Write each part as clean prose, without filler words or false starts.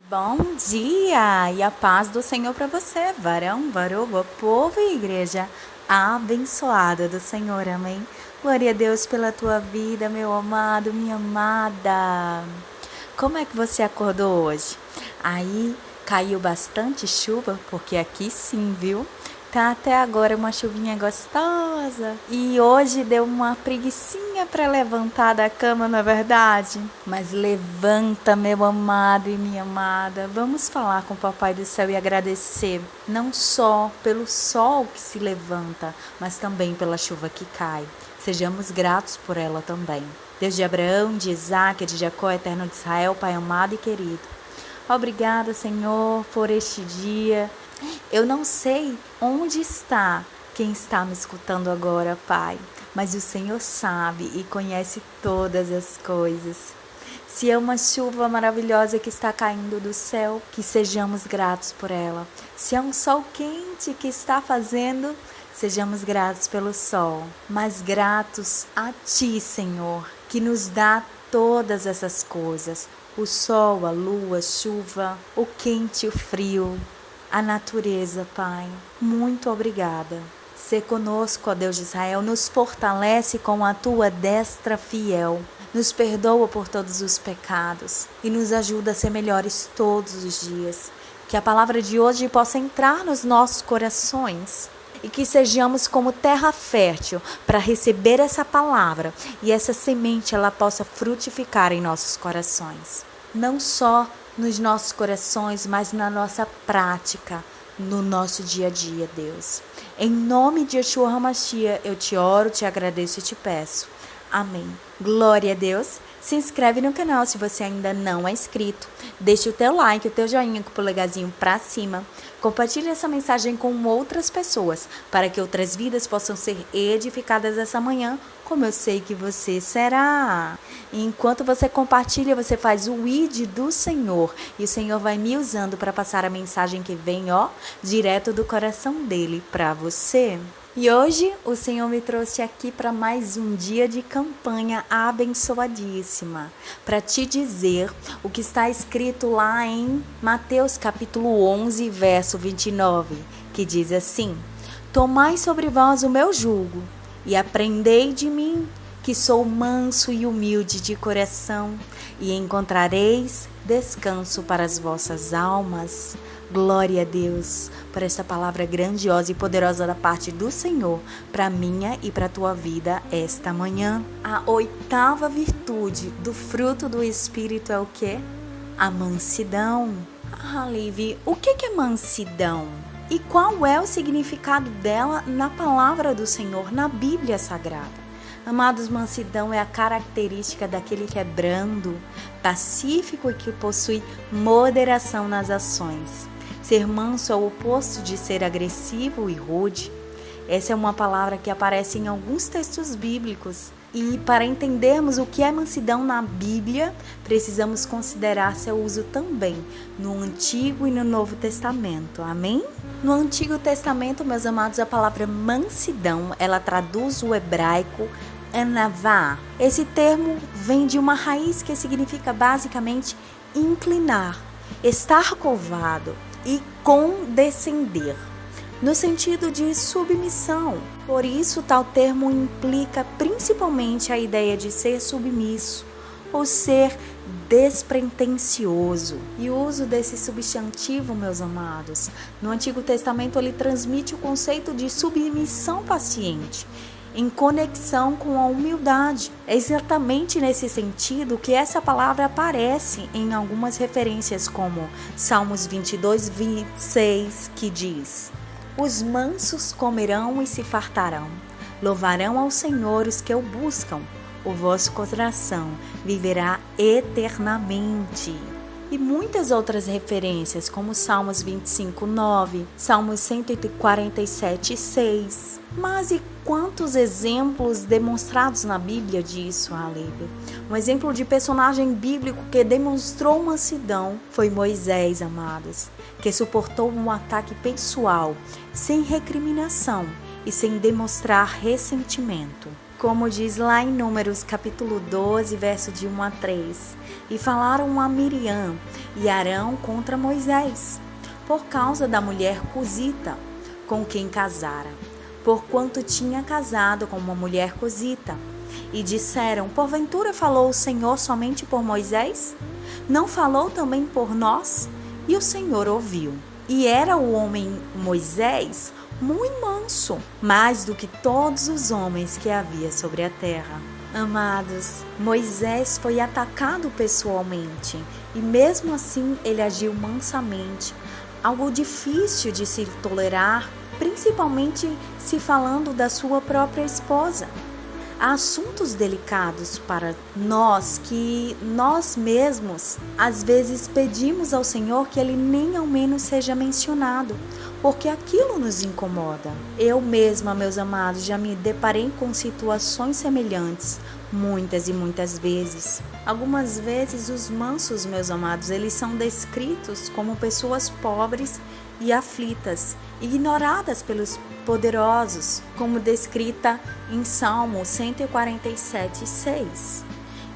Bom dia e a paz do Senhor para você, varão, varoa, povo e igreja abençoada do Senhor, amém? Glória a Deus pela tua vida, meu amado, minha amada. Como é que você acordou hoje? Aí caiu bastante chuva, porque aqui sim, viu? Tá até agora uma chuvinha gostosa. E hoje deu uma preguicinha para levantar da cama, não é verdade? Mas levanta, meu amado e minha amada. Vamos falar com o Papai do Céu e agradecer, não só pelo sol que se levanta, mas também pela chuva que cai. Sejamos gratos por ela também. Deus de Abraão, de Isaac, de Jacó, eterno de Israel, Pai amado e querido. Obrigada, Senhor, por este dia. Eu não sei onde está quem está me escutando agora, Pai, mas o Senhor sabe e conhece todas as coisas. Se é uma chuva maravilhosa que está caindo do céu, que sejamos gratos por ela. Se é um sol quente que está fazendo, sejamos gratos pelo sol, mas gratos a Ti, Senhor, que nos dá todas essas coisas. O sol, a lua, a chuva, o quente, o frio, a natureza, Pai. Muito obrigada. Sê conosco, ó Deus de Israel, nos fortalece com a Tua destra fiel. Nos perdoa por todos os pecados e nos ajuda a ser melhores todos os dias. Que a palavra de hoje possa entrar nos nossos corações e que sejamos como terra fértil para receber essa palavra e essa semente ela possa frutificar em nossos corações. Não só nos nossos corações, mas na nossa prática, no nosso dia a dia, Deus. Em nome de Yeshua HaMashiach, eu te oro, te agradeço e te peço. Amém. Glória a Deus. Se inscreve no canal se você ainda não é inscrito. Deixa o teu like, o teu joinha com o polegarzinho pra cima. Compartilhe essa mensagem com outras pessoas, para que outras vidas possam ser edificadas essa manhã, como eu sei que você será. E enquanto você compartilha, você faz o ID do Senhor. E o Senhor vai me usando para passar a mensagem que vem, direto do coração dele para você. E hoje o Senhor me trouxe aqui para mais um dia de campanha abençoadíssima, para te dizer o que está escrito lá em Mateus capítulo 11, verso 29, que diz assim: Tomai sobre vós o meu jugo e aprendei de mim, que sou manso e humilde de coração, e encontrareis descanso para as vossas almas. Glória a Deus por esta palavra grandiosa e poderosa da parte do Senhor para minha e para a tua vida esta manhã. A oitava virtude do fruto do Espírito é o quê? A mansidão. Liv, o que é mansidão? E qual é o significado dela na palavra do Senhor, na Bíblia Sagrada? Amados, mansidão é a característica daquele que é brando, pacífico e que possui moderação nas ações. Ser manso é o oposto de ser agressivo e rude. Essa é uma palavra que aparece em alguns textos bíblicos. E para entendermos o que é mansidão na Bíblia, precisamos considerar seu uso também no Antigo e no Novo Testamento. Amém? No Antigo Testamento, meus amados, a palavra mansidão, ela traduz o hebraico anavá. Esse termo vem de uma raiz que significa basicamente inclinar, estar curvado e condescender, no sentido de submissão. Por isso, tal termo implica principalmente a ideia de ser submisso ou ser despretensioso. E o uso desse substantivo, meus amados, no Antigo Testamento ele transmite o conceito de submissão paciente, em conexão com a humildade. É exatamente nesse sentido que essa palavra aparece em algumas referências, como Salmos 22, 26, que diz: Os mansos comerão e se fartarão, louvarão ao Senhor os que o buscam, o vosso coração viverá eternamente. E muitas outras referências, como Salmos 25, 9, Salmos 147, 6. Mas e quantos exemplos demonstrados na Bíblia disso, Alívia? Um exemplo de personagem bíblico que demonstrou mansidão foi Moisés, amados, que suportou um ataque pessoal, sem recriminação e sem demonstrar ressentimento. Como diz lá em Números capítulo 12, verso de 1 a 3. E falaram a Miriam e Arão contra Moisés, por causa da mulher cusita, com quem casara, porquanto tinha casado com uma mulher cusita. E disseram, porventura falou o Senhor somente por Moisés? Não falou também por nós? E o Senhor ouviu. E era o homem Moisés muito manso, mais do que todos os homens que havia sobre a terra. Amados, Moisés foi atacado pessoalmente e mesmo assim ele agiu mansamente, algo difícil de se tolerar, principalmente se falando da sua própria esposa. Há assuntos delicados para nós que nós mesmos às vezes pedimos ao Senhor que Ele nem ao menos seja mencionado, porque aquilo nos incomoda. Eu mesma, meus amados, já me deparei com situações semelhantes, muitas e muitas vezes. Algumas vezes os mansos, meus amados, eles são descritos como pessoas pobres e aflitas, ignoradas pelos poderosos, como descrita em Salmo 147:6.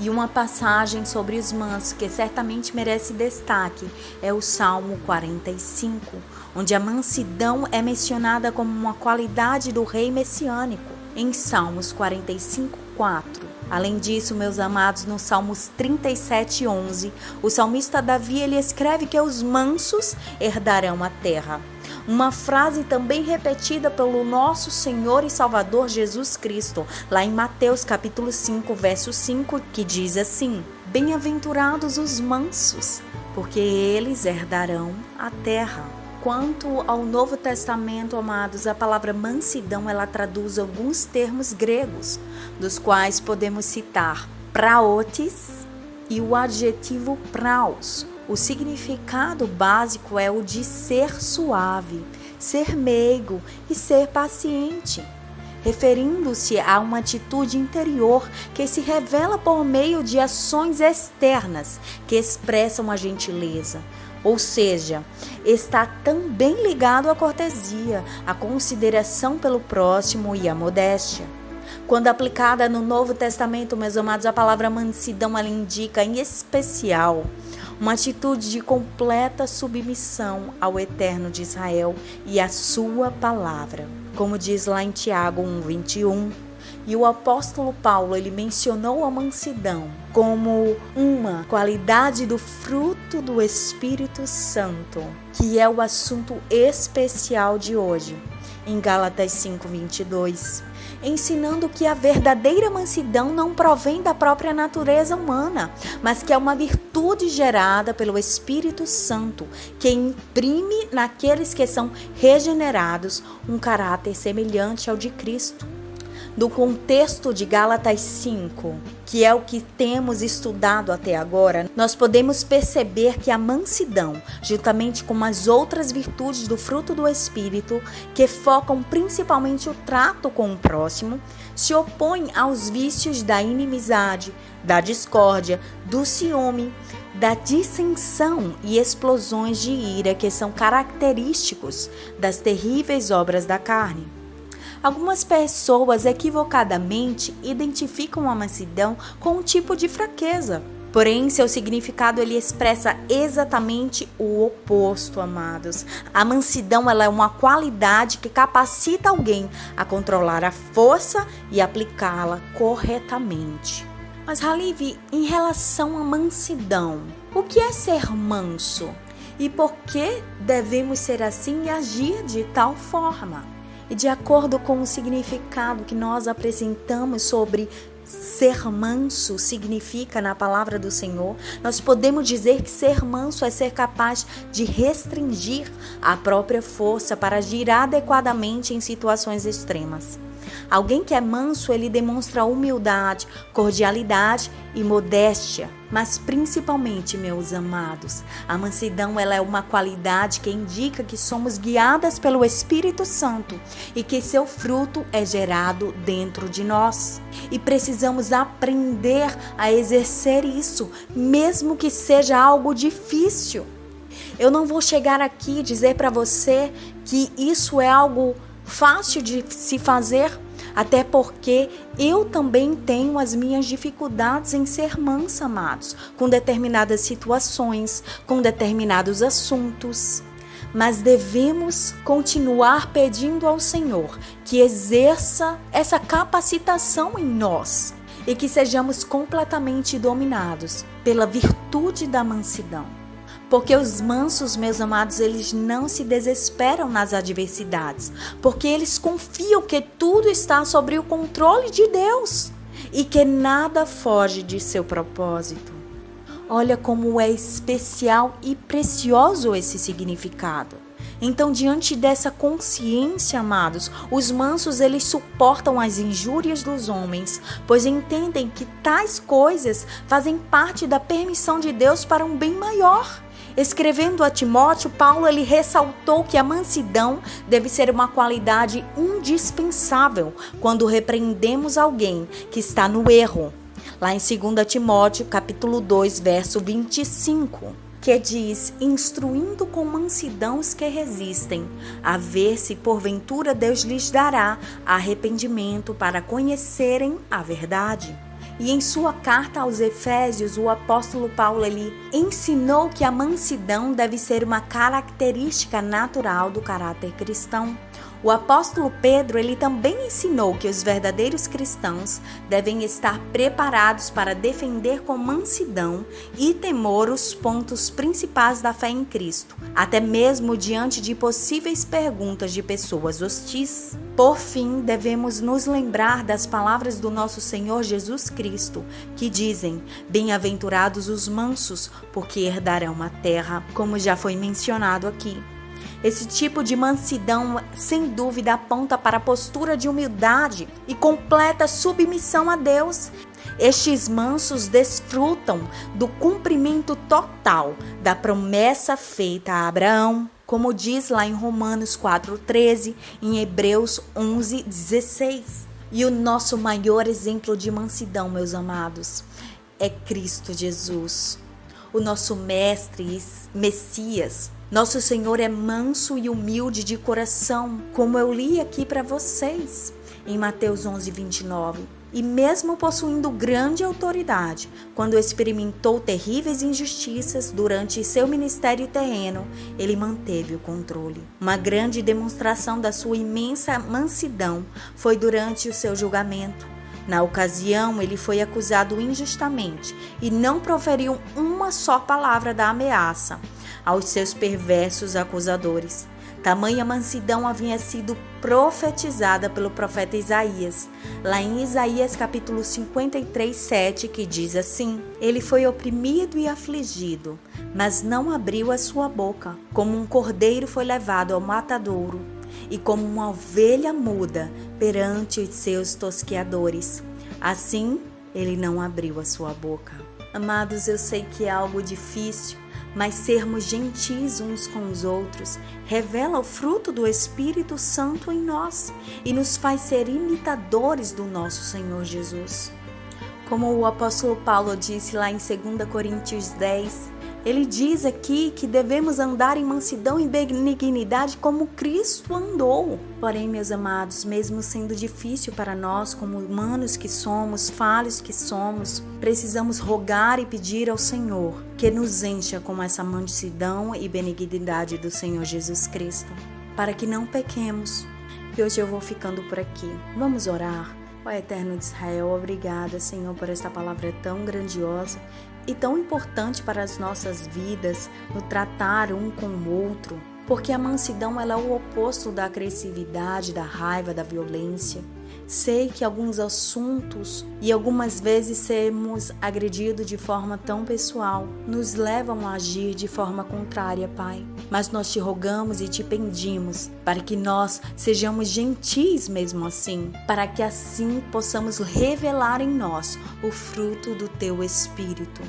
E uma passagem sobre os mansos que certamente merece destaque é o Salmo 45, onde a mansidão é mencionada como uma qualidade do rei messiânico, em Salmos 45:4. Além disso, meus amados, no Salmos 37:11, o salmista Davi ele escreve que os mansos herdarão a terra. Uma frase também repetida pelo nosso Senhor e Salvador Jesus Cristo, lá em Mateus capítulo 5, verso 5, que diz assim: Bem-aventurados os mansos, porque eles herdarão a terra. Quanto ao Novo Testamento, amados, a palavra mansidão, ela traduz alguns termos gregos, dos quais podemos citar praotes e o adjetivo praus. O significado básico é o de ser suave, ser meigo e ser paciente, referindo-se a uma atitude interior que se revela por meio de ações externas que expressam a gentileza. Ou seja, está também ligado à cortesia, à consideração pelo próximo e à modéstia. Quando aplicada no Novo Testamento, meus amados, a palavra mansidão ela indica em especial uma atitude de completa submissão ao Eterno de Israel e à sua palavra. Como diz lá em Tiago 1:21, e o apóstolo Paulo ele mencionou a mansidão como uma qualidade do fruto do Espírito Santo, que é o assunto especial de hoje, em Gálatas 5:22. Ensinando que a verdadeira mansidão não provém da própria natureza humana, mas que é uma virtude gerada pelo Espírito Santo, que imprime naqueles que são regenerados um caráter semelhante ao de Cristo. Do contexto de Gálatas 5, que é o que temos estudado até agora, nós podemos perceber que a mansidão, juntamente com as outras virtudes do fruto do Espírito, que focam principalmente o trato com o próximo, se opõem aos vícios da inimizade, da discórdia, do ciúme, da dissensão e explosões de ira que são característicos das terríveis obras da carne. Algumas pessoas equivocadamente identificam a mansidão com um tipo de fraqueza. Porém, seu significado ele expressa exatamente o oposto, amados. A mansidão ela é uma qualidade que capacita alguém a controlar a força e aplicá-la corretamente. Mas, Halive, em relação à mansidão, o que é ser manso? E por que devemos ser assim e agir de tal forma? E de acordo com o significado que nós apresentamos sobre ser manso significa na palavra do Senhor, nós podemos dizer que ser manso é ser capaz de restringir a própria força para agir adequadamente em situações extremas. Alguém que é manso, ele demonstra humildade, cordialidade e modéstia. Mas principalmente, meus amados, a mansidão ela é uma qualidade que indica que somos guiadas pelo Espírito Santo e que seu fruto é gerado dentro de nós. E precisamos aprender a exercer isso, mesmo que seja algo difícil. Eu não vou chegar aqui e dizer para você que isso é algo fácil de se fazer. Até porque eu também tenho as minhas dificuldades em ser mansa, amados, com determinadas situações, com determinados assuntos. Mas devemos continuar pedindo ao Senhor que exerça essa capacitação em nós e que sejamos completamente dominados pela virtude da mansidão. Porque os mansos, meus amados, eles não se desesperam nas adversidades, porque eles confiam que tudo está sob o controle de Deus e que nada foge de seu propósito. Olha como é especial e precioso esse significado. Então, diante dessa consciência, amados, os mansos eles suportam as injúrias dos homens, pois entendem que tais coisas fazem parte da permissão de Deus para um bem maior. Escrevendo a Timóteo, Paulo ele ressaltou que a mansidão deve ser uma qualidade indispensável quando repreendemos alguém que está no erro. Lá em 2 Timóteo, capítulo 2, verso 25, que diz: instruindo com mansidão os que resistem, a ver se porventura Deus lhes dará arrependimento para conhecerem a verdade. E em sua carta aos Efésios, o apóstolo Paulo ele ensinou que a mansidão deve ser uma característica natural do caráter cristão. O apóstolo Pedro ele também ensinou que os verdadeiros cristãos devem estar preparados para defender com mansidão e temor os pontos principais da fé em Cristo, até mesmo diante de possíveis perguntas de pessoas hostis. Por fim, devemos nos lembrar das palavras do nosso Senhor Jesus Cristo, que dizem: bem-aventurados os mansos, porque herdarão a terra, como já foi mencionado aqui. Esse tipo de mansidão, sem dúvida, aponta para a postura de humildade e completa submissão a Deus. Estes mansos desfrutam do cumprimento total da promessa feita a Abraão, como diz lá em Romanos 4,13, em Hebreus 11,16. E o nosso maior exemplo de mansidão, meus amados, é Cristo Jesus, o nosso mestre e Messias. Nosso Senhor é manso e humilde de coração, como eu li aqui para vocês em Mateus 11:29. E mesmo possuindo grande autoridade, quando experimentou terríveis injustiças durante seu ministério terreno, ele manteve o controle. Uma grande demonstração da sua imensa mansidão foi durante o seu julgamento. Na ocasião, ele foi acusado injustamente e não proferiu uma só palavra da ameaça aos seus perversos acusadores. Tamanha mansidão havia sido profetizada pelo profeta Isaías, lá em Isaías capítulo 53:7, que diz assim: ele foi oprimido e afligido, mas não abriu a sua boca. Como um cordeiro foi levado ao matadouro, e como uma ovelha muda perante os seus tosqueadores, assim ele não abriu a sua boca. Amados, eu sei que é algo difícil, mas sermos gentis uns com os outros revela o fruto do Espírito Santo em nós e nos faz ser imitadores do nosso Senhor Jesus. Como o apóstolo Paulo disse lá em 2 Coríntios 10, ele diz aqui que devemos andar em mansidão e benignidade como Cristo andou. Porém, meus amados, mesmo sendo difícil para nós, como humanos que somos, falhos que somos, precisamos rogar e pedir ao Senhor que nos encha com essa mansidão e benignidade do Senhor Jesus Cristo, para que não pequemos. E hoje eu vou ficando por aqui. Vamos orar. Ó Eterno de Israel, obrigada, Senhor, por esta palavra tão grandiosa e tão importante para as nossas vidas, no tratar um com o outro, porque a mansidão ela é o oposto da agressividade, da raiva, da violência. Sei que alguns assuntos e algumas vezes sermos agredidos de forma tão pessoal nos levam a agir de forma contrária, Pai. Mas nós te rogamos e te pedimos para que nós sejamos gentis mesmo assim, para que assim possamos revelar em nós o fruto do Teu Espírito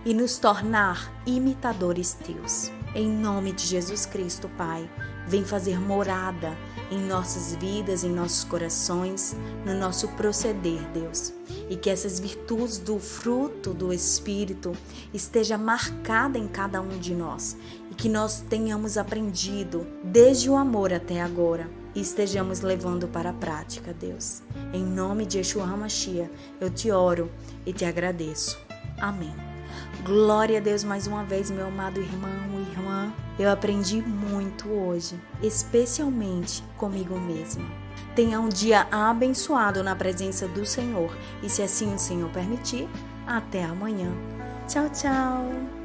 e nos tornar imitadores Teus. Em nome de Jesus Cristo, Pai, vem fazer morada em nossas vidas, em nossos corações, no nosso proceder, Deus. E que essas virtudes do fruto do Espírito esteja marcada em cada um de nós. E que nós tenhamos aprendido desde o amor até agora e estejamos levando para a prática, Deus. Em nome de Yeshua HaMashiach, eu te oro e te agradeço. Amém. Glória a Deus mais uma vez, meu amado irmão e irmã. Eu aprendi muito hoje, especialmente comigo mesma. Tenha um dia abençoado na presença do Senhor e, se assim o Senhor permitir, até amanhã. Tchau, tchau.